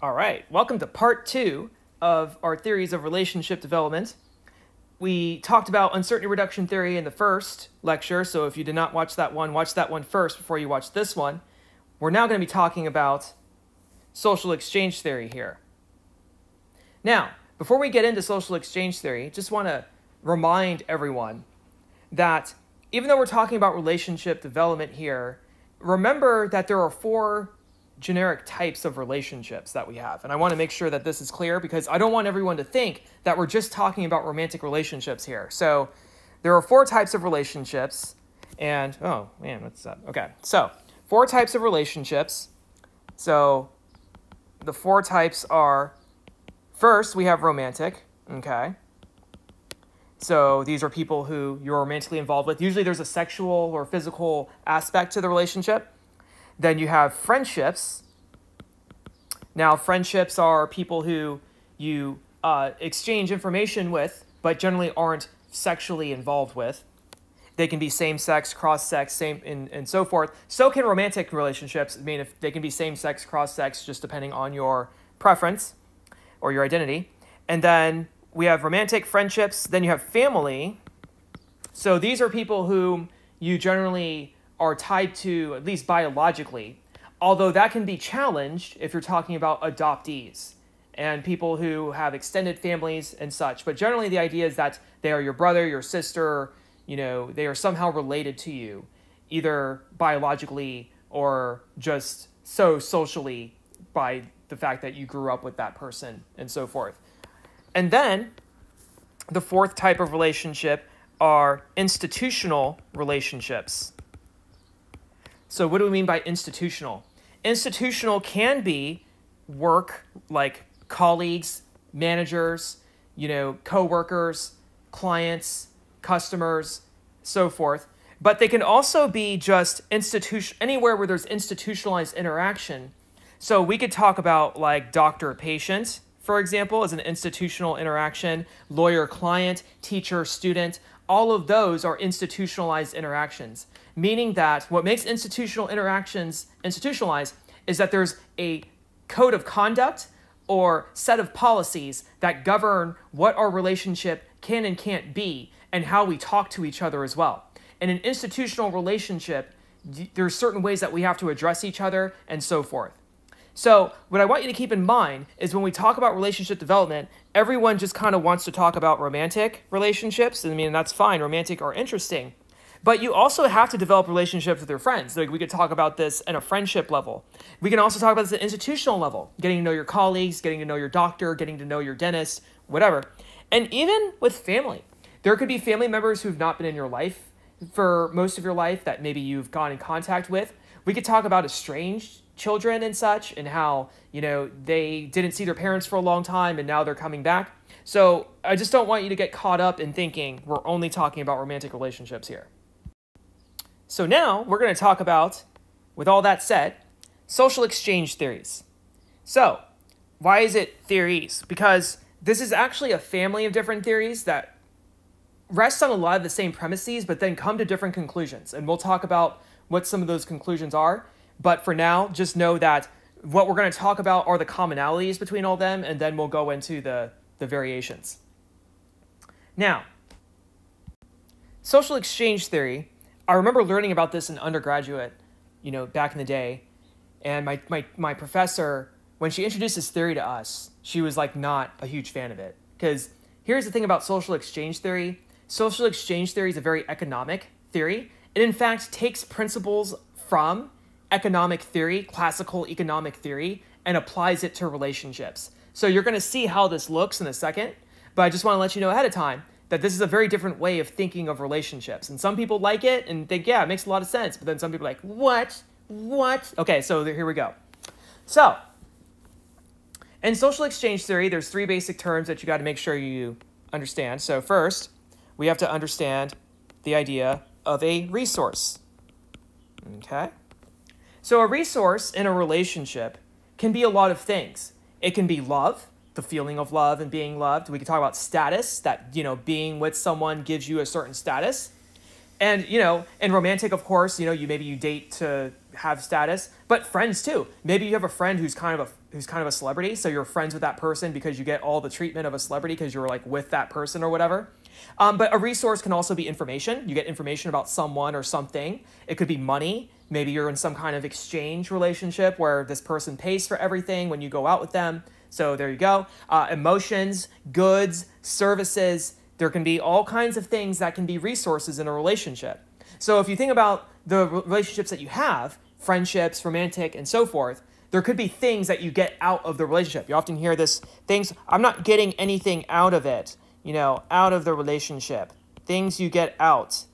All right, welcome to part 2 of our theories of relationship development. We talked about uncertainty reduction theory in the first lecture, so if you did not watch that one first before you watch this one. We're now going to be talking about social exchange theory here. Now, before we get into social exchange theory, just want to remind everyone that even though we're talking about relationship development here, remember that there are 4 generic types of relationships that we have. And I want to make sure that this is clear because I don't want everyone to think that we're just talking about romantic relationships here. So there are 4 types of relationships. And, oh man, what's that? Okay, so 4 types of relationships. So the 4 types are, first we have romantic, okay? So these are people who you're romantically involved with. Usually there's a sexual or physical aspect to the relationship. Then you have friendships. Now, friendships are people who you exchange information with, but generally aren't sexually involved with. They can be same-sex, cross-sex, and so forth. So can romantic relationships. I mean, if they can be same-sex, cross-sex, just depending on your preference or your identity. And then we have romantic friendships. Then you have family. So these are people whom you generally are tied to, at least biologically, although that can be challenged if you're talking about adoptees and people who have extended families and such. But generally the idea is that they are your brother, your sister, you know, they are somehow related to you, either biologically or just so socially by the fact that you grew up with that person and so forth. And then the 4th type of relationship are institutional relationships. So what do we mean by institutional? Institutional can be work, like colleagues, managers, you know, coworkers, clients, customers, so forth. But they can also be just anywhere where there's institutionalized interaction. So we could talk about like doctor-patient, for example, as an institutional interaction, lawyer-client, teacher-student. All of those are institutionalized interactions, meaning that what makes institutional interactions institutionalized is that there's a code of conduct or set of policies that govern what our relationship can and can't be and how we talk to each other as well. In an institutional relationship, there's certain ways that we have to address each other and so forth. So what I want you to keep in mind is when we talk about relationship development, everyone just kind of wants to talk about romantic relationships. I mean, that's fine. Romantic are interesting. But you also have to develop relationships with your friends. Like we could talk about this at a friendship level. We can also talk about this at an institutional level, getting to know your colleagues, getting to know your doctor, getting to know your dentist, whatever. And even with family. There could be family members who've not been in your life for most of your life that maybe you've gone in contact with. We could talk about estranged children and such, and how, you know, they didn't see their parents for a long time and now they're coming back. So I just don't want you to get caught up in thinking we're only talking about romantic relationships here. So now we're going to talk about, with all that said, social exchange theories. So why is it theories? Because this is actually a family of different theories that rest on a lot of the same premises, but then come to different conclusions. And we'll talk about what some of those conclusions are. But for now, just know that what we're going to talk about are the commonalities between all them, and then we'll go into the variations. Now, social exchange theory, I remember learning about this in undergraduate, you know, back in the day. And my professor, when she introduced this theory to us, she was like not a huge fan of it. Because here's the thing about social exchange theory. Social exchange theory is a very economic theory. It in fact takes principles from economic theory, classical economic theory, and applies it to relationships. So you're going to see how this looks in a second, but I just want to let you know ahead of time that this is a very different way of thinking of relationships. And some people like it and think, yeah, it makes a lot of sense, but then some people are like, what? What? Okay, so here we go. So, in social exchange theory, there's 3 basic terms that you got to make sure you understand. So first, we have to understand the idea of a resource. Okay? So a resource in a relationship can be a lot of things. It can be love, the feeling of love and being loved. We can talk about status, that, you know, being with someone gives you a certain status. And, you know, in romantic, of course, you know, maybe you date to have status, but friends too. Maybe you have a friend who's kind of a celebrity, so you're friends with that person because you get all the treatment of a celebrity because you're like with that person or whatever. But a resource can also be information. You get information about someone or something. It could be money. Maybe you're in some kind of exchange relationship where this person pays for everything when you go out with them. So there you go. Emotions, goods, services. There can be all kinds of things that can be resources in a relationship. So if you think about the relationships that you have, friendships, romantic, and so forth, there could be things that you get out of the relationship. You often hear this, things, I'm not getting anything out of it, out of the relationship. Things you get out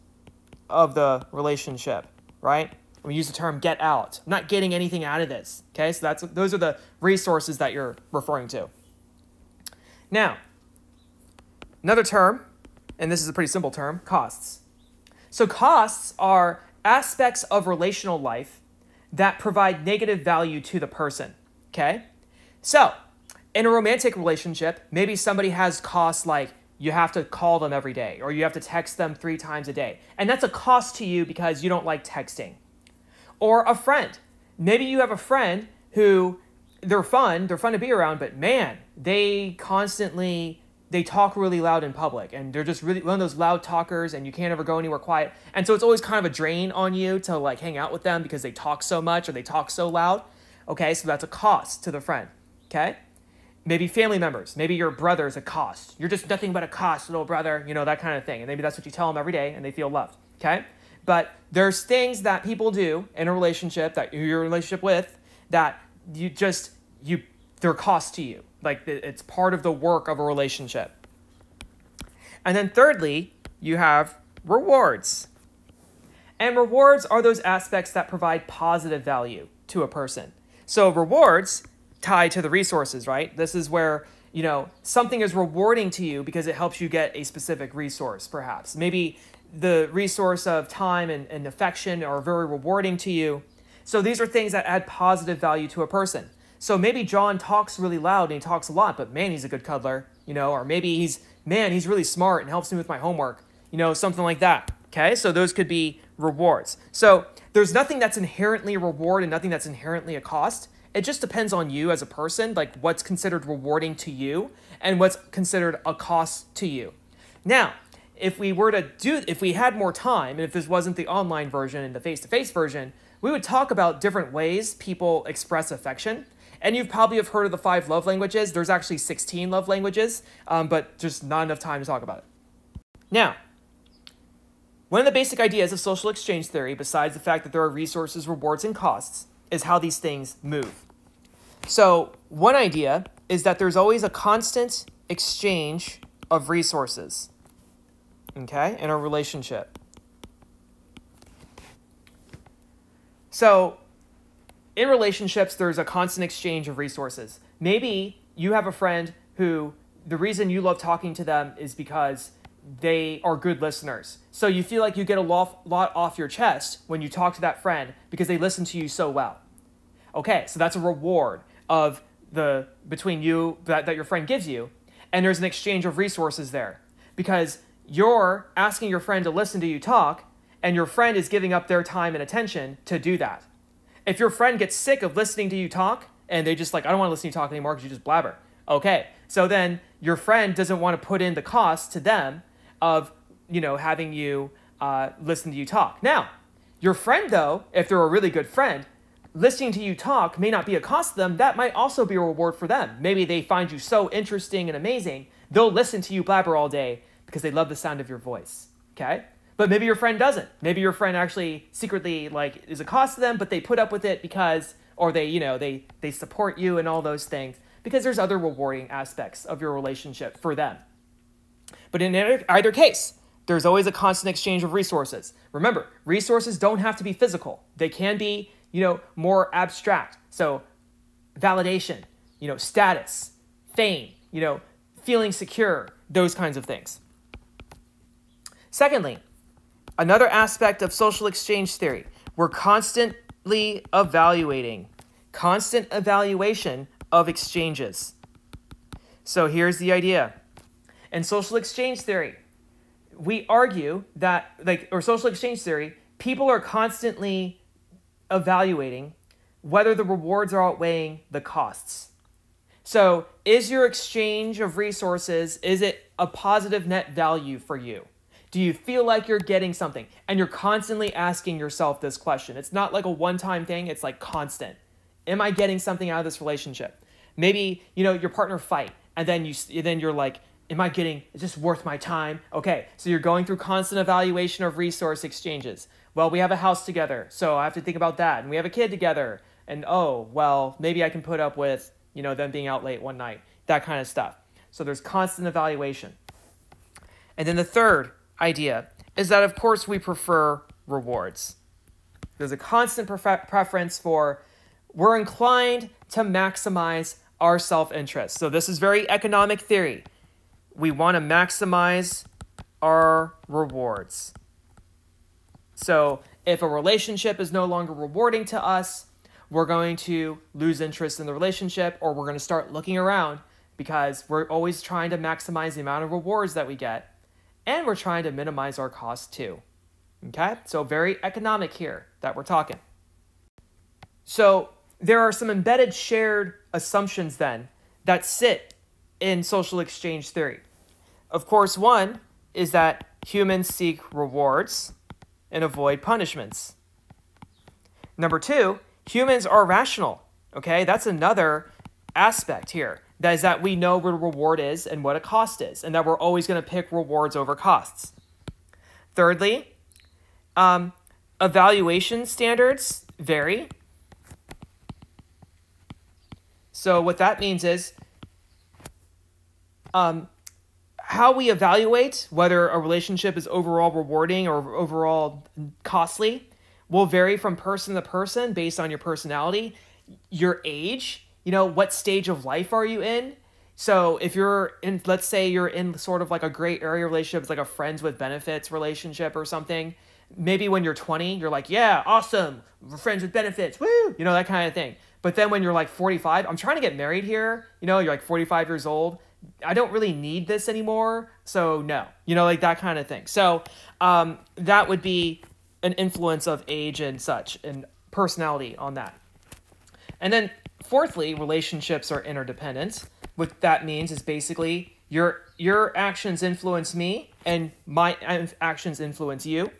of the relationship, right? We use the term get out. I'm not getting anything out of this, okay? So those are the resources that you're referring to. Now, another term, and this is a pretty simple term, costs. So costs are aspects of relational life that provide negative value to the person, okay? So, in a romantic relationship, maybe somebody has costs like you have to call them every day or you have to text them 3 times a day. And that's a cost to you because you don't like texting. Or a friend. Maybe you have a friend who, they're fun to be around, but man, they talk really loud in public and they're just really one of those loud talkers and you can't ever go anywhere quiet. And so it's always kind of a drain on you to like hang out with them because they talk so much or they talk so loud. Okay, so that's a cost to the friend, okay? Maybe family members. Maybe your brother is a cost. You're just nothing but a cost, little brother, that kind of thing. And maybe that's what you tell them every day and they feel loved, okay? But there's things that people do in a relationship that you're in a relationship with that they're cost to you. Like it's part of the work of a relationship. And then thirdly, you have rewards. And rewards are those aspects that provide positive value to a person. So rewards tie to the resources, right? This is where, something is rewarding to you because it helps you get a specific resource, perhaps. Maybe the resource of time and affection are very rewarding to you. So these are things that add positive value to a person. So maybe John talks really loud and he talks a lot, but man, he's a good cuddler, or maybe he's really smart and helps me with my homework, something like that. Okay, so those could be rewards. So there's nothing that's inherently a reward and nothing that's inherently a cost. It just depends on you as a person, like what's considered rewarding to you and what's considered a cost to you. Now, if we had more time, and if this wasn't the online version and the face-to-face version, we would talk about different ways people express affection. And you probably have heard of the 5 love languages. There's actually 16 love languages, but just not enough time to talk about it. Now, one of the basic ideas of social exchange theory, besides the fact that there are resources, rewards, and costs, is how these things move. So one idea is that there's always a constant exchange of resources, okay, in a relationship. So in relationships, there's a constant exchange of resources. Maybe you have a friend who the reason you love talking to them is because they are good listeners. So you feel like you get a lot off your chest when you talk to that friend because they listen to you so well. Okay, so that's a reward of between you that your friend gives you, and there's an exchange of resources there because you're asking your friend to listen to you talk, and your friend is giving up their time and attention to do that. If your friend gets sick of listening to you talk, and they just I don't want to listen to you talk anymore because you just blabber. Okay, so then your friend doesn't want to put in the cost to them of, having you listen to you talk. Now, your friend, though, if they're a really good friend, listening to you talk may not be a cost to them. That might also be a reward for them. Maybe they find you so interesting and amazing, they'll listen to you blabber all day because they love the sound of your voice, okay? But maybe your friend doesn't. Maybe your friend actually secretly is a cost to them, but they put up with it because, or they support you and all those things because there's other rewarding aspects of your relationship for them. But in either case, there's always a constant exchange of resources. Remember, resources don't have to be physical. They can be, more abstract. So validation, status, fame, feeling secure, those kinds of things. Secondly, another aspect of social exchange theory, we're constantly evaluating. Constant evaluation of exchanges. So here's the idea. In social exchange theory, we argue that, social exchange theory, people are constantly evaluating whether the rewards are outweighing the costs. So is your exchange of resources, is it a positive net value for you? Do you feel like you're getting something? And you're constantly asking yourself this question. It's not like a one-time thing. It's like constant. Am I getting something out of this relationship? Maybe, your partner fight, and then you're like, is this worth my time? Okay, so you're going through constant evaluation of resource exchanges. Well, we have a house together, so I have to think about that. And we have a kid together, and maybe I can put up with, them being out late one night, that kind of stuff. So there's constant evaluation. And then the third idea is that, of course, we prefer rewards. There's a constant preference for, we're inclined to maximize our self-interest. So this is very economic theory. We want to maximize our rewards. So if a relationship is no longer rewarding to us, we're going to lose interest in the relationship, or we're going to start looking around because we're always trying to maximize the amount of rewards that we get, and we're trying to minimize our costs too. Okay? So very economic here that we're talking. So there are some embedded shared assumptions then that sit in social exchange theory. Of course, one is that humans seek rewards and avoid punishments. Number two, humans are rational. Okay, that's another aspect here. That is that we know what a reward is and what a cost is, and that we're always going to pick rewards over costs. Thirdly, evaluation standards vary. So what that means is how we evaluate whether a relationship is overall rewarding or overall costly will vary from person to person based on your personality, your age, what stage of life are you in? So if you're in, let's say you're in sort of like a gray area relationship, it's like a friends with benefits relationship or something. Maybe when you're 20, you're like, yeah, awesome, we're friends with benefits, woo, that kind of thing. But then when you're like 45, I'm trying to get married here, you're like 45 years old. I don't really need this anymore, so no, like that kind of thing. So that would be an influence of age and such and personality on that. And then fourthly, relationships are interdependent. What that means is basically your actions influence me and my actions influence you.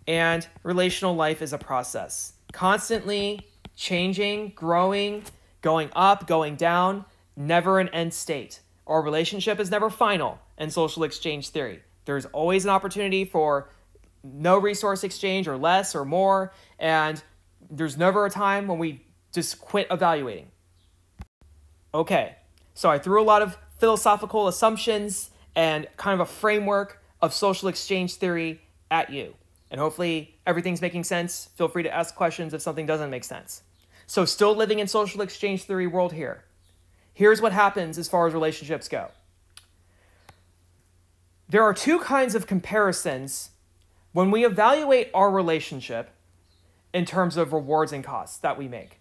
And relational life is a process, constantly changing, growing, going up, going down, never an end state. Our relationship is never final in social exchange theory. There's always an opportunity for no resource exchange or less or more, and there's never a time when we just quit evaluating. Okay, so I threw a lot of philosophical assumptions and kind of a framework of social exchange theory at you. And hopefully everything's making sense. Feel free to ask questions if something doesn't make sense. So still living in social exchange theory world here. Here's what happens as far as relationships go. There are two kinds of comparisons when we evaluate our relationship in terms of rewards and costs that we make.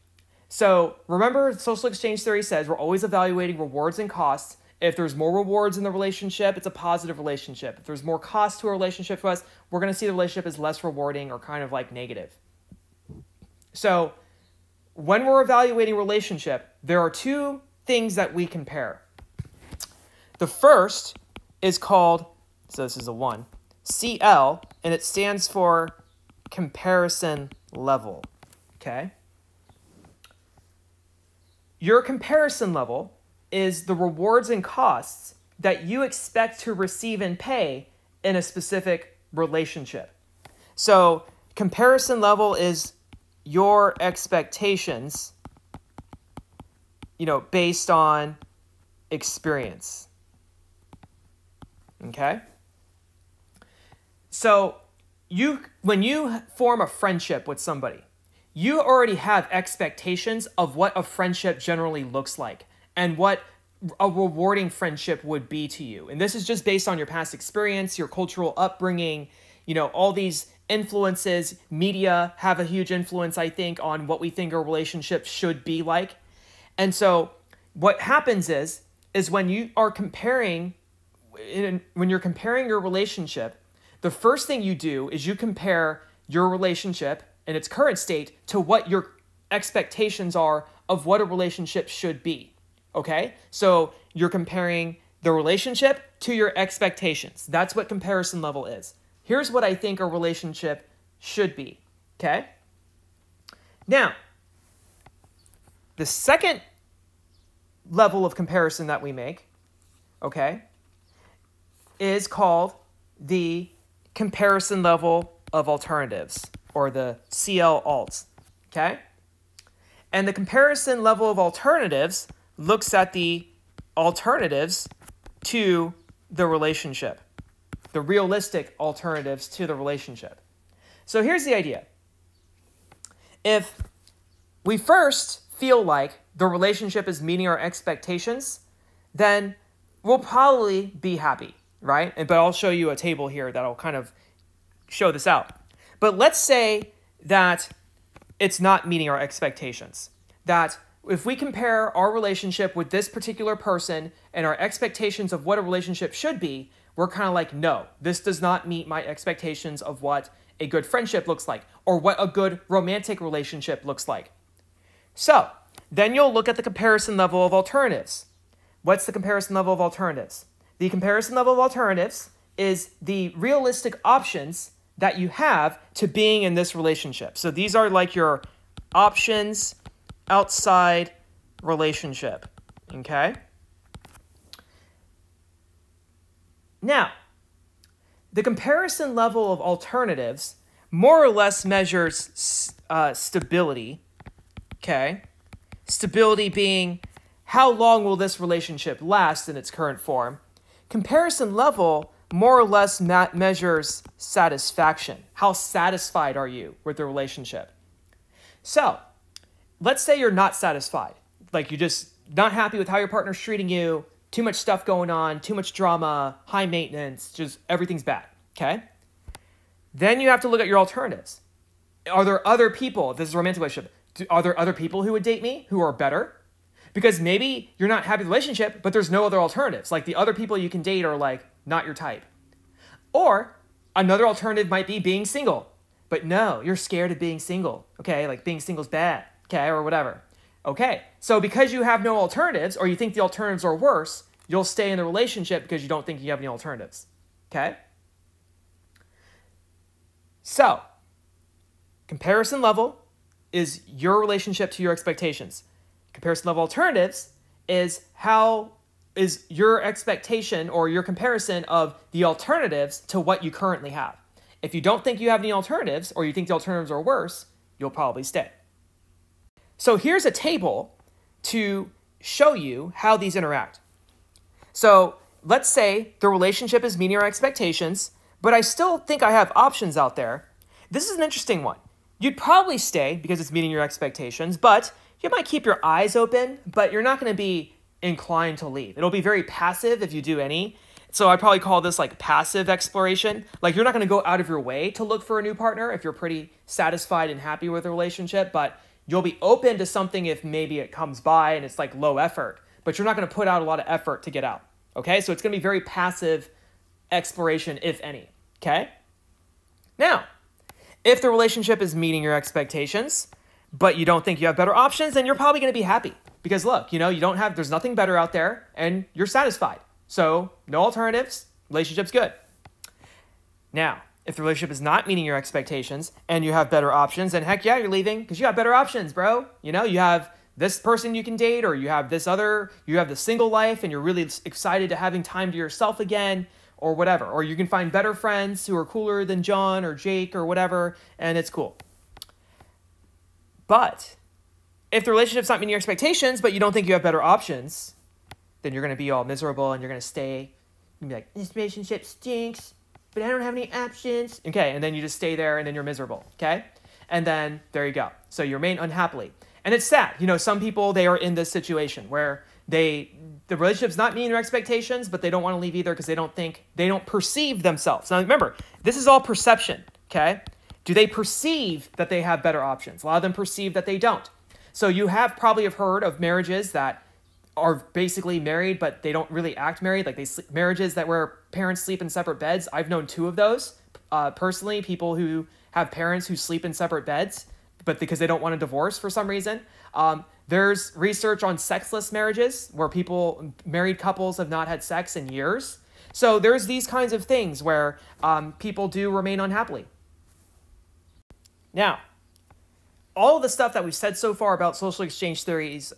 So remember, social exchange theory says we're always evaluating rewards and costs. If there's more rewards in the relationship, it's a positive relationship. If there's more cost to a relationship for us, we're going to see the relationship as less rewarding or kind of like negative. So when we're evaluating relationship, there are two things that we compare. The first is called, so this is a 1, CL, and it stands for comparison level. Okay? Your comparison level is the rewards and costs that you expect to receive and pay in a specific relationship. So comparison level is your expectations, based on experience. Okay? So when you form a friendship with somebody, you already have expectations of what a friendship generally looks like and what a rewarding friendship would be to you. And this is just based on your past experience, your cultural upbringing, all these influences. Media have a huge influence, I think, on what we think a relationship should be like. And so what happens is when you are comparing, when you're comparing your relationship, the first thing you do is you compare your relationship in its current state to what your expectations are of what a relationship should be. Okay? So you're comparing the relationship to your expectations. That's what comparison level is. Here's what I think a relationship should be. Okay? Now, the second level of comparison that we make, okay, is called the comparison level of alternatives, or the CL alts, okay? And the comparison level of alternatives looks at the alternatives to the relationship, the realistic alternatives to the relationship. So here's the idea. If we first feel like the relationship is meeting our expectations, then we'll probably be happy, right? But I'll show you a table here that'll kind of show this out. But let's say that it's not meeting our expectations. That if we compare our relationship with this particular person and our expectations of what a relationship should be, we're kind of like, no, this does not meet my expectations of what a good friendship looks like or what a good romantic relationship looks like. So then you'll look at the comparison level of alternatives. What's the comparison level of alternatives? The comparison level of alternatives is the realistic options that you have to being in this relationship. So these are like your options outside relationship, okay? Now, the comparison level of alternatives more or less measures stability, okay? Stability being how long will this relationship last in its current form. Comparison level more or less measures satisfaction. How satisfied are you with the relationship? So, let's say you're not satisfied. Like you're just not happy with how your partner's treating you, too much stuff going on, too much drama, high maintenance, just everything's bad, okay? Then you have to look at your alternatives. Are there other people, if this is a romantic relationship, are there other people who would date me who are better? Because maybe you're not happy with the relationship, but there's no other alternatives. Like the other people you can date are like not your type. Or another alternative might be being single. But no, you're scared of being single. Okay, like being single's bad. Okay, or whatever. Okay, so because you have no alternatives or you think the alternatives are worse, you'll stay in the relationship because you don't think you have any alternatives. Okay? So, comparison level is your relationship to your expectations. Comparison level alternatives is how is your expectation or your comparison of the alternatives to what you currently have. If you don't think you have any alternatives or you think the alternatives are worse, you'll probably stay. So here's a table to show you how these interact. So let's say the relationship is meeting our expectations, but I still think I have options out there. This is an interesting one. You'd probably stay because it's meeting your expectations, but you might keep your eyes open, but you're not going to be inclined to leave. It'll be very passive if you do any. So I'd probably call this like passive exploration. Like you're not going to go out of your way to look for a new partner if you're pretty satisfied and happy with the relationship, but you'll be open to something if maybe it comes by and it's like low effort, but you're not going to put out a lot of effort to get out. Okay, so it's going to be very passive exploration, if any. Okay? Now, if the relationship is meeting your expectations, but you don't think you have better options, then you're probably going to be happy. Because look, you don't have, there's nothing better out there, and you're satisfied. So, no alternatives, relationship's good. Now, if the relationship is not meeting your expectations, and you have better options, then heck yeah, you're leaving, because you have better options, bro. You have this person you can date, or you have this other, you have the single life, and you're really excited to having time to yourself again, or whatever. Or you can find better friends who are cooler than John or Jake or whatever, and it's cool. But if the relationship's not meeting your expectations, but you don't think you have better options, then you're going to be all miserable and you're going to stay. You're going to be like, this relationship stinks, but I don't have any options. Okay, and then you just stay there and then you're miserable, okay? And then there you go. So you remain unhappily. And it's sad. Some people, they are in this situation where the relationship's not meeting their expectations, but they don't want to leave either because they don't perceive themselves. Now remember, this is all perception, okay? Do they perceive that they have better options? A lot of them perceive that they don't. So you probably have heard of marriages that are basically married, but they don't really act married. Like marriages that where parents sleep in separate beds. I've known 2 of those personally, people who have parents who sleep in separate beds, but because they don't want a divorce for some reason. There's research on sexless marriages where married couples have not had sex in years. So there's these kinds of things where people do remain unhappily. Now, all of the stuff that we've said so far about social exchange theory is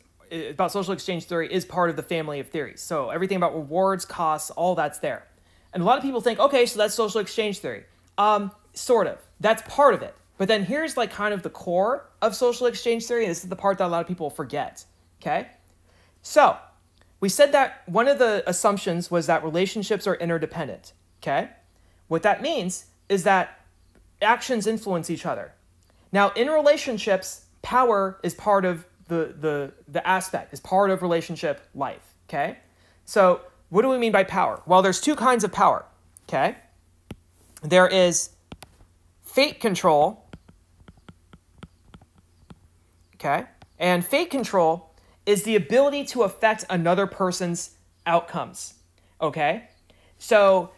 part of the family of theories. So everything about rewards, costs, all that's there. And a lot of people think, okay, so that's social exchange theory. Sort of. That's part of it. But then here's like kind of the core of social exchange theory. This is the part that a lot of people forget. Okay? So we said that one of the assumptions was that relationships are interdependent. Okay? What that means is that actions influence each other. Now, in relationships, power is part of the aspect, is part of relationship life. Okay? So what do we mean by power? Well, there's two kinds of power. Okay? There is fate control. Okay? And fate control is the ability to affect another person's outcomes. Okay? So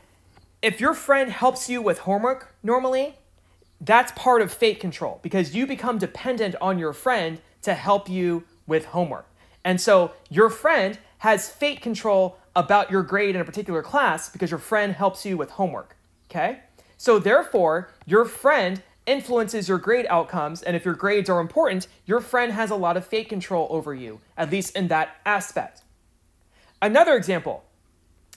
if your friend helps you with homework normally, that's part of fate control because you become dependent on your friend to help you with homework. And so your friend has fate control about your grade in a particular class because your friend helps you with homework. Okay? So therefore, your friend influences your grade outcomes, and if your grades are important, your friend has a lot of fate control over you, at least in that aspect. Another example,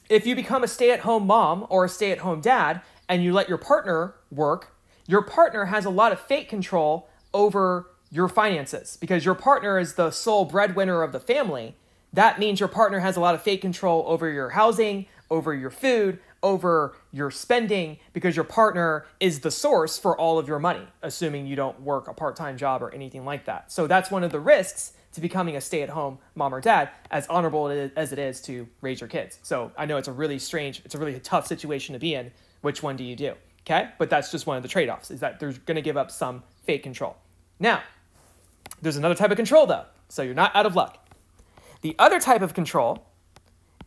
if you become a stay-at-home mom or a stay-at-home dad and you let your partner work, your partner has a lot of fate control over your finances because your partner is the sole breadwinner of the family. That means your partner has a lot of fate control over your housing, over your food, over your spending, because your partner is the source for all of your money, assuming you don't work a part-time job or anything like that. So that's one of the risks to becoming a stay-at-home mom or dad, as honorable as it is to raise your kids. So I know it's a really tough situation to be in. Which one do you do? Okay? But that's just one of the trade-offs, is that they're going to give up some fate control. Now, there's another type of control, though, so you're not out of luck. The other type of control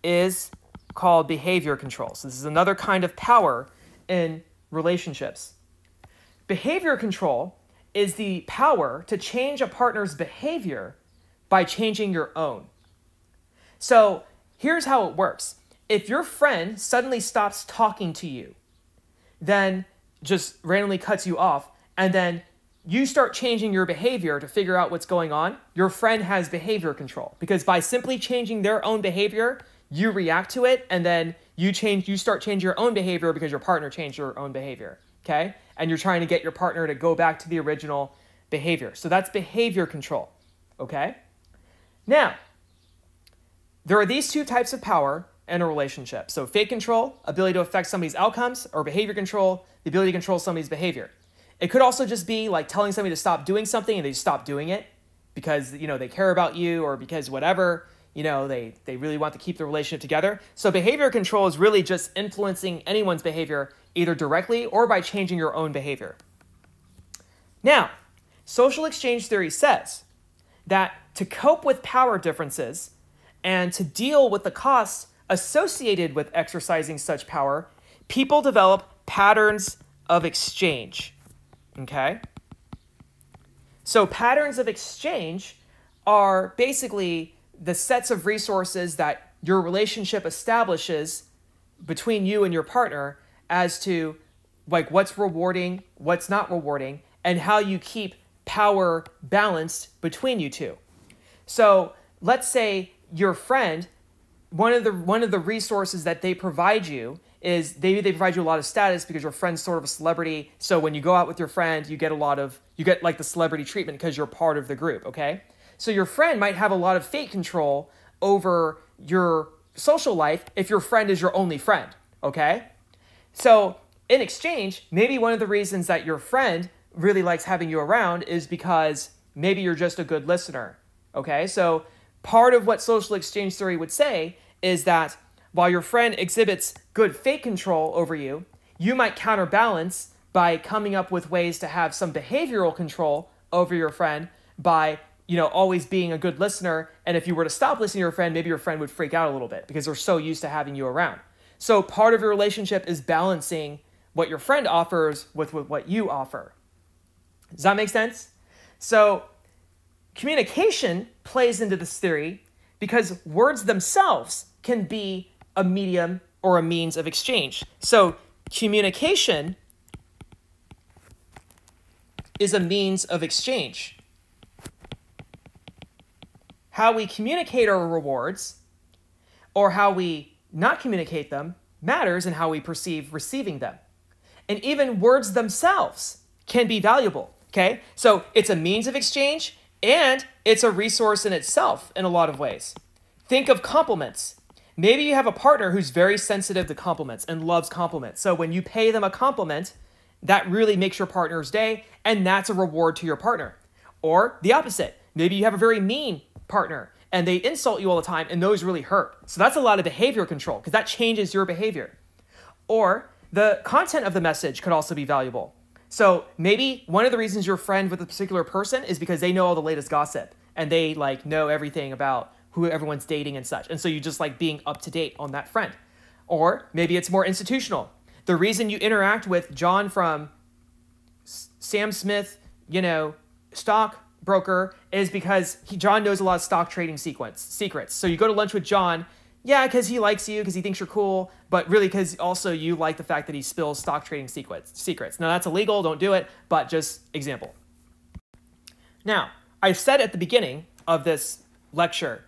is called behavior control. So this is another kind of power in relationships. Behavior control is the power to change a partner's behavior by changing your own. So here's how it works. If your friend suddenly stops talking to you, then just randomly cuts you off, and then you start changing your behavior to figure out what's going on, your friend has behavior control. Because by simply changing their own behavior, you react to it, and then you start changing your own behavior because your partner changed your own behavior, okay? And you're trying to get your partner to go back to the original behavior. So that's behavior control, okay? Now, there are these two types of power in a relationship. So fate control, ability to affect somebody's outcomes, or behavior control, the ability to control somebody's behavior. It could also just be like telling somebody to stop doing something and they just stop doing it because, they care about you or because whatever, they really want to keep the relationship together. So behavior control is really just influencing anyone's behavior either directly or by changing your own behavior. Now, social exchange theory says that to cope with power differences and to deal with the costs associated with exercising such power, people develop patterns of exchange. Okay? So patterns of exchange are basically the sets of resources that your relationship establishes between you and your partner as to like what's rewarding, what's not rewarding, and how you keep power balanced between you two. So let's say your friend, one of the resources that they provide you is they provide you a lot of status because your friend's sort of a celebrity. So when you go out with your friend, you get like the celebrity treatment because you're part of the group, okay? So your friend might have a lot of fate control over your social life if your friend is your only friend, okay? So in exchange, maybe one of the reasons that your friend really likes having you around is because maybe you're just a good listener, okay? So part of what social exchange theory would say is that while your friend exhibits good fate control over you, you might counterbalance by coming up with ways to have some behavioral control over your friend by always being a good listener. And if you were to stop listening to your friend, maybe your friend would freak out a little bit because they're so used to having you around. So part of your relationship is balancing what your friend offers with what you offer. Does that make sense? So communication plays into this theory because words themselves can be a medium or a means of exchange. So communication is a means of exchange. How we communicate our rewards or how we not communicate them matters in how we perceive receiving them. And even words themselves can be valuable, okay? So it's a means of exchange and it's a resource in itself in a lot of ways. Think of compliments. Maybe you have a partner who's very sensitive to compliments and loves compliments. So when you pay them a compliment, that really makes your partner's day, and that's a reward to your partner. Or the opposite. Maybe you have a very mean partner and they insult you all the time and those really hurt. So that's a lot of behavior control because that changes your behavior. Or the content of the message could also be valuable. So maybe one of the reasons you're a friend with a particular person is because they know all the latest gossip and they like know everything about who everyone's dating and such. And so you just like being up to date on that friend. Or maybe it's more institutional. The reason you interact with John from Sam Smith, stock broker is because John knows a lot of stock trading secrets. So you go to lunch with John, yeah, because he likes you, because he thinks you're cool, but really because also you like the fact that he spills stock trading secrets. Now that's illegal, don't do it, but just example. Now, I said at the beginning of this lecture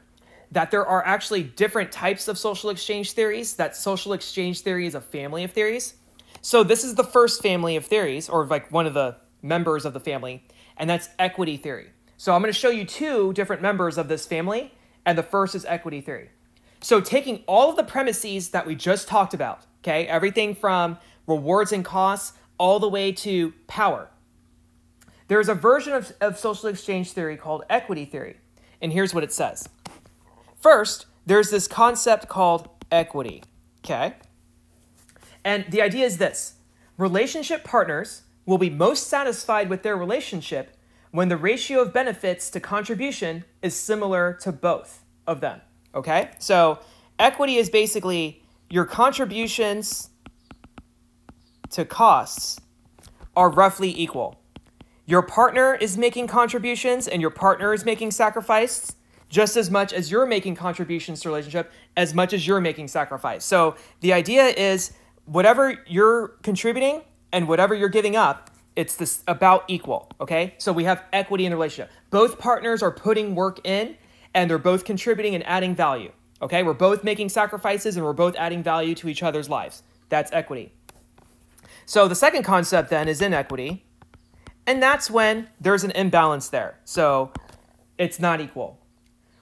that there are actually different types of social exchange theories, that social exchange theory is a family of theories. So this is the first family of theories, or like one of the members of the family, and that's equity theory. So I'm going to show you two different members of this family, and the first is equity theory. So taking all of the premises that we just talked about, okay, everything from rewards and costs all the way to power, there's a version of social exchange theory called equity theory, and here's what it says. First, there's this concept called equity, okay? And the idea is this. Relationship partners will be most satisfied with their relationship when the ratio of benefits to contribution is similar to both of them, okay? So equity is basically your contributions to costs are roughly equal. Your partner is making contributions and your partner is making sacrifices just as much as you're making contributions to a relationship, as much as you're making sacrifice. So the idea is whatever you're contributing and whatever you're giving up, it's this about equal, okay? So we have equity in the relationship. Both partners are putting work in and they're both contributing and adding value, okay? We're both making sacrifices and we're both adding value to each other's lives. That's equity. So the second concept then is inequity, and that's when there's an imbalance there. So it's not equal.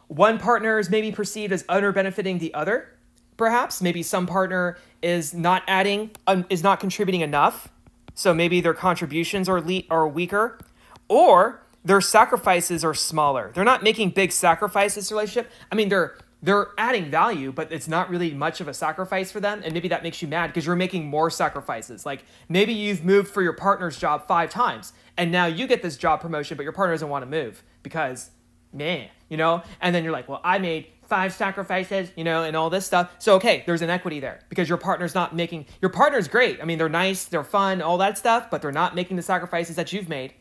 One partner is maybe perceived as under-benefiting the other, perhaps. Maybe some partner is not contributing enough, so maybe their contributions are weaker, or their sacrifices are smaller. They're not making big sacrifices in a relationship. I mean, they're adding value, but it's not really much of a sacrifice for them, and maybe that makes you mad because you're making more sacrifices. Like maybe you've moved for your partner's job 5 times, and now you get this job promotion, but your partner doesn't want to move because man, and then you're like, well, I made 5 sacrifices, and all this stuff. So, okay, there's an equity there because your partner's great. I mean, they're nice, they're fun, all that stuff, but they're not making the sacrifices that you've made.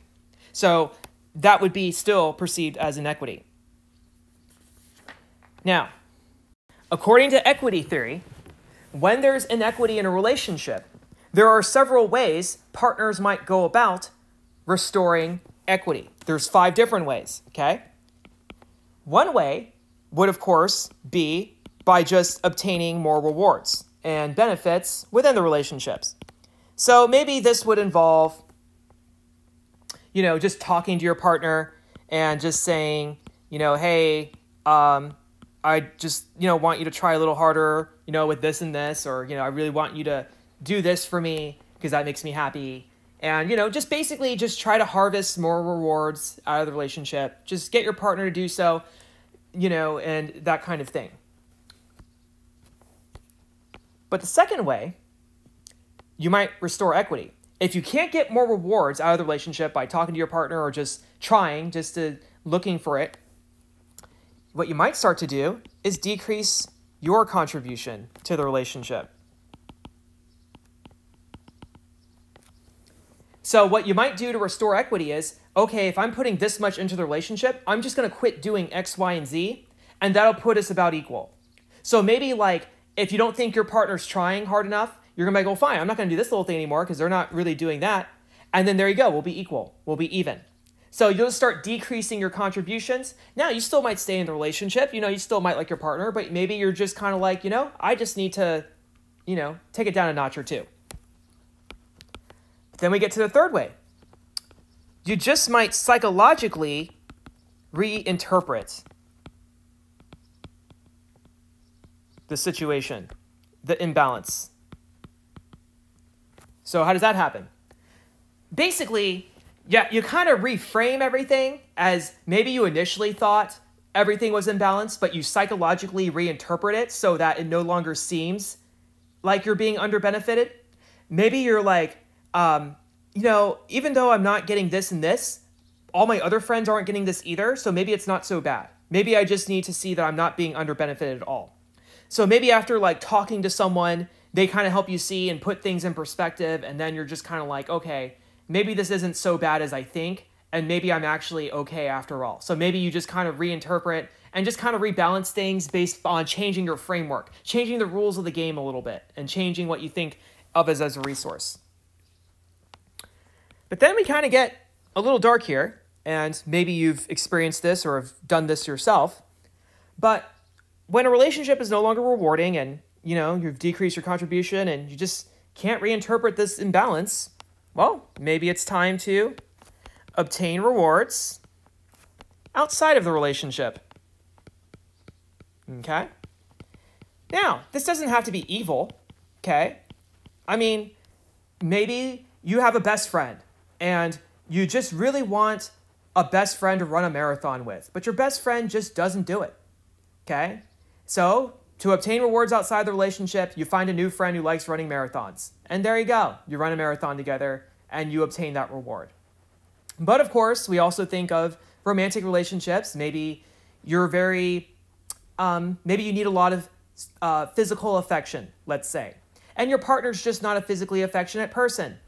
So that would be still perceived as inequity. Now, according to equity theory, when there's inequity in a relationship, there are several ways partners might go about restoring equity. There's 5 different ways, okay? One way would, of course, be by just obtaining more rewards and benefits within the relationships. So maybe this would involve, just talking to your partner and just saying, hey, I just, want you to try a little harder, with this and this, or, I really want you to do this for me because that makes me happy. And, just basically just try to harvest more rewards out of the relationship. Just get your partner to do so, and that kind of thing. But the second way, you might restore equity. If you can't get more rewards out of the relationship by talking to your partner or just looking for it, what you might start to do is decrease your contribution to the relationship. So what you might do to restore equity is, okay, if I'm putting this much into the relationship, I'm just going to quit doing X, Y, and Z, and that'll put us about equal. So maybe like if you don't think your partner's trying hard enough, you're going to go, fine, I'm not going to do this little thing anymore because they're not really doing that. And then there you go, we'll be equal, we'll be even. So you'll start decreasing your contributions. Now you still might stay in the relationship, you still might like your partner, but maybe you're just kind of like, I just need to, take it down a notch or two. Then we get to the third way. You just might psychologically reinterpret the situation, the imbalance. So how does that happen? Basically, yeah, you kind of reframe everything as maybe you initially thought everything was imbalanced, but you psychologically reinterpret it so that it no longer seems like you're being underbenefited. Maybe you're like, even though I'm not getting this and this, all my other friends aren't getting this either, so maybe it's not so bad. Maybe I just need to see that I'm not being underbenefited at all. So maybe after like talking to someone, they kind of help you see and put things in perspective, and then you're just kind of like, okay, maybe this isn't so bad as I think, and maybe I'm actually okay after all. So maybe you just kind of reinterpret and just kind of rebalance things based on changing your framework, changing the rules of the game a little bit, and changing what you think of as a resource. But then we kind of get a little dark here, and maybe you've experienced this or have done this yourself, but when a relationship is no longer rewarding and, you've decreased your contribution and you just can't reinterpret this imbalance, well, maybe it's time to obtain rewards outside of the relationship. Okay? Now, this doesn't have to be evil, okay? I mean, maybe you have a best friend and you just really want a best friend to run a marathon with, but your best friend just doesn't do it, okay? So, to obtain rewards outside the relationship, you find a new friend who likes running marathons. And there you go. You run a marathon together and you obtain that reward. But of course, we also think of romantic relationships. Maybe you're maybe you need a lot of physical affection, let's say. And your partner's just not a physically affectionate person.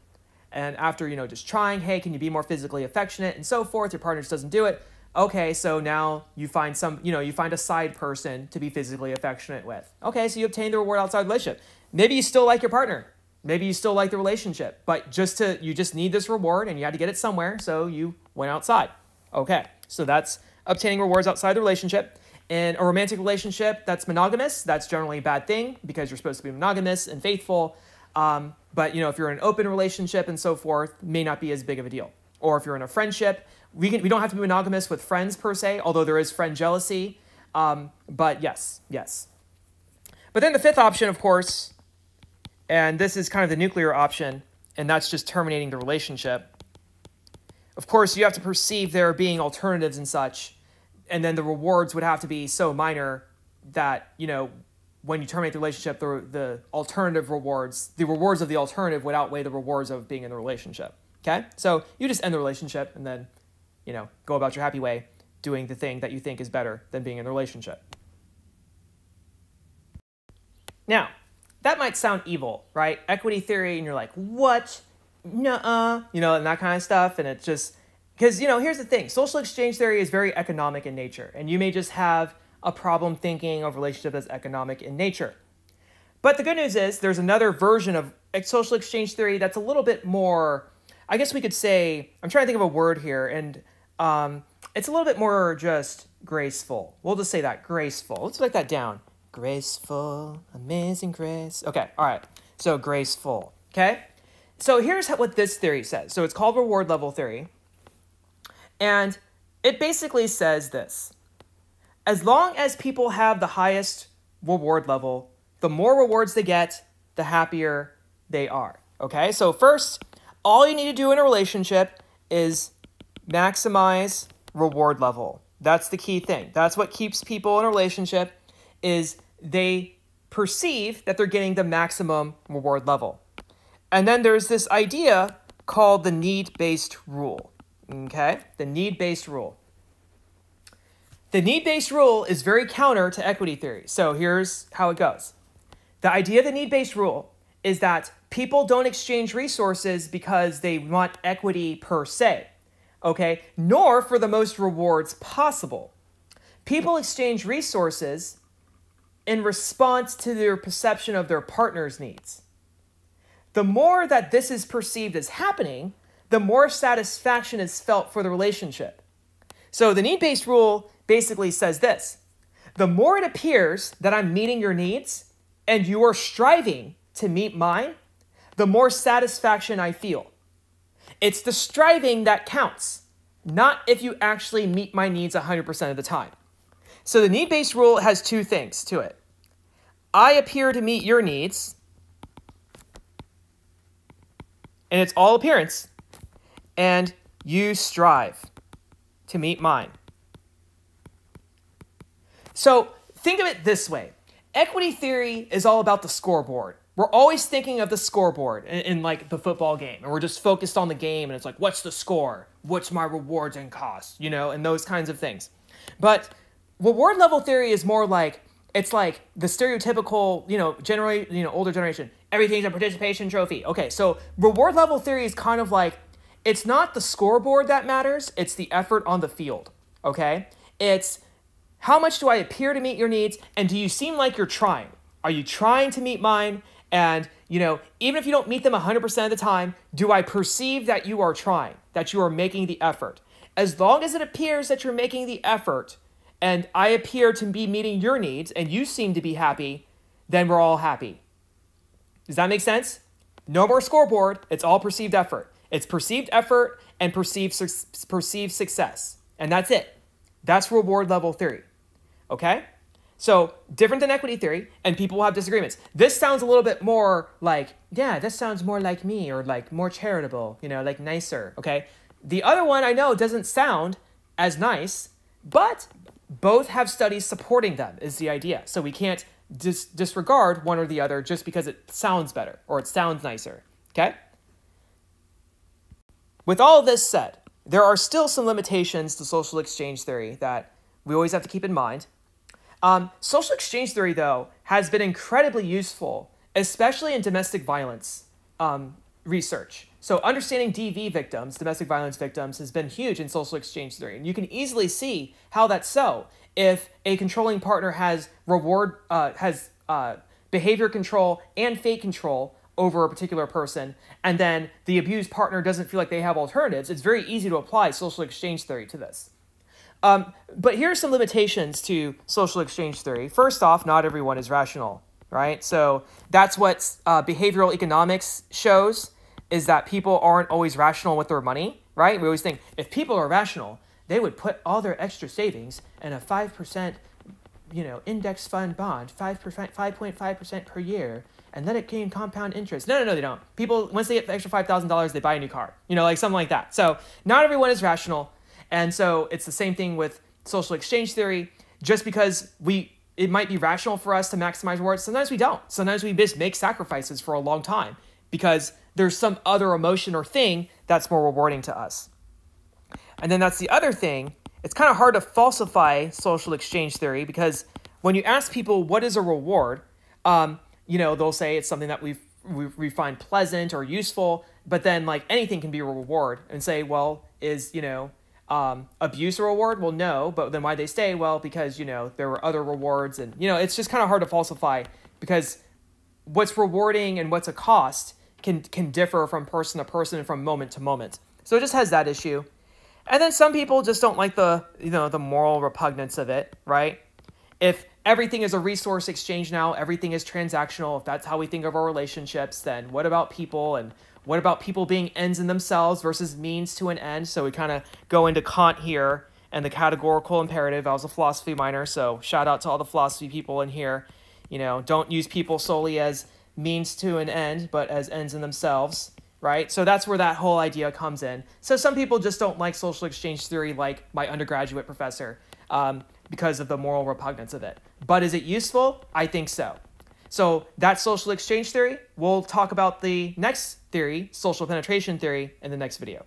And after, just trying, hey, can you be more physically affectionate and so forth, your partner just doesn't do it. Okay, so now you find you find a side person to be physically affectionate with. Okay, so you obtain the reward outside the relationship. Maybe you still like your partner. Maybe you still like the relationship, but you just need this reward and you had to get it somewhere, so you went outside. Okay, so that's obtaining rewards outside the relationship. In a romantic relationship that's monogamous, that's generally a bad thing because you're supposed to be monogamous and faithful. But if you're in an open relationship and so forth, may not be as big of a deal. Or if you're in a friendship, we don't have to be monogamous with friends per se, although there is friend jealousy. But yes. But then the fifth option, of course, and this is kind of the nuclear option, and that's just terminating the relationship. Of course, you have to perceive there being alternatives and such, and then the rewards would have to be so minor that, when you terminate the relationship, the alternative rewards, the rewards of the alternative would outweigh the rewards of being in the relationship. Okay? So you just end the relationship and then, go about your happy way doing the thing that you think is better than being in the relationship. Now, that might sound evil, right? Equity theory, and you're like, what? Nuh-uh. And that kind of stuff. And it's just, because, here's the thing. Social exchange theory is very economic in nature. And you may just have a problem thinking of relationship as economic in nature. But the good news is there's another version of social exchange theory that's a little bit more, I guess we could say, I'm trying to think of a word here, and it's a little bit more just graceful. We'll just say that, graceful. Let's write that down. Graceful, amazing grace. Okay, all right. So graceful, okay? So here's what this theory says. So it's called reward level theory. And it basically says this. As long as people have the highest reward level, the more rewards they get, the happier they are. Okay, so first, all you need to do in a relationship is maximize reward level. That's the key thing. That's what keeps people in a relationship, is they perceive that they're getting the maximum reward level. And then there's this idea called the need-based rule. Okay, the need-based rule. The need-based rule is very counter to equity theory. So here's how it goes. The idea of the need-based rule is that people don't exchange resources because they want equity per se, okay? Nor for the most rewards possible. People exchange resources in response to their perception of their partner's needs. The more that this is perceived as happening, the more satisfaction is felt for the relationship. So the need-based rule basically says this: the more it appears that I'm meeting your needs and you are striving to meet mine, the more satisfaction I feel. It's the striving that counts, not if you actually meet my needs 100% of the time. So the need-based rule has two things to it. I appear to meet your needs, and it's all appearance, and you strive to meet mine. So think of it this way. Equity theory is all about the scoreboard. We're always thinking of the scoreboard in like the football game, and we're just focused on the game, and it's like, what's the score? What's my rewards and costs? You know, and those kinds of things. But reward level theory is more like, it's like the stereotypical, older generation, everything's a participation trophy. Okay, so reward level theory is kind of like, it's not the scoreboard that matters, it's the effort on the field, okay? It's how much do I appear to meet your needs, and do you seem like you're trying? Are you trying to meet mine? And, even if you don't meet them 100% of the time, do I perceive that you are trying, that you are making the effort? As long as it appears that you're making the effort, and I appear to be meeting your needs, and you seem to be happy, then we're all happy. Does that make sense? No more scoreboard. It's all perceived effort. It's perceived effort and perceived success. And that's it. That's reward level theory. Okay? So different than equity theory, and people will have disagreements. This sounds a little bit more like, yeah, this sounds more like me, or like more charitable, like nicer. Okay? The other one I know doesn't sound as nice, but both have studies supporting them is the idea. So we can't disregard one or the other just because it sounds better or it sounds nicer, okay? With all of this said, there are still some limitations to social exchange theory that we always have to keep in mind. Social exchange theory, though, has been incredibly useful, especially in domestic violence research. So understanding DV victims, domestic violence victims, has been huge in social exchange theory. And you can easily see how that's so. If a controlling partner has behavior control and fate control over a particular person, and then the abused partner doesn't feel like they have alternatives, it's very easy to apply social exchange theory to this. But here are some limitations to social exchange theory. First off, not everyone is rational, right? So that's what behavioral economics shows, is that people aren't always rational with their money, right? We always think if people are rational, they would put all their extra savings in a 5%, index fund bond, 5.5% per year, and let it gain compound interest. No, they don't. People, once they get the extra $5,000, they buy a new car, like something like that. So not everyone is rational. And so it's the same thing with social exchange theory. Just because it might be rational for us to maximize rewards, sometimes we don't. Sometimes we just make sacrifices for a long time because there's some other emotion or thing that's more rewarding to us. And then that's the other thing. It's kind of hard to falsify social exchange theory because when you ask people what is a reward, they'll say it's something that we find pleasant or useful, but then like anything can be a reward, and say, well, is, abuse a reward? Well, no, but then why'd they stay? Well, because, there were other rewards, and, it's just kind of hard to falsify because what's rewarding and what's a cost can differ from person to person and from moment to moment. So it just has that issue. And then some people just don't like the moral repugnance of it, right? If everything is a resource exchange now, everything is transactional, if that's how we think of our relationships, then what about people? And what about people being ends in themselves versus means to an end? So we kind of go into Kant here and the categorical imperative. I was a philosophy minor, so shout out to all the philosophy people in here. Don't use people solely as means to an end, but as ends in themselves, right? So that's where that whole idea comes in. So some people just don't like social exchange theory, like my undergraduate professor, because of the moral repugnance of it. But is it useful? I think so. So that's social exchange theory. We'll talk about the next theory, social penetration theory, in the next video.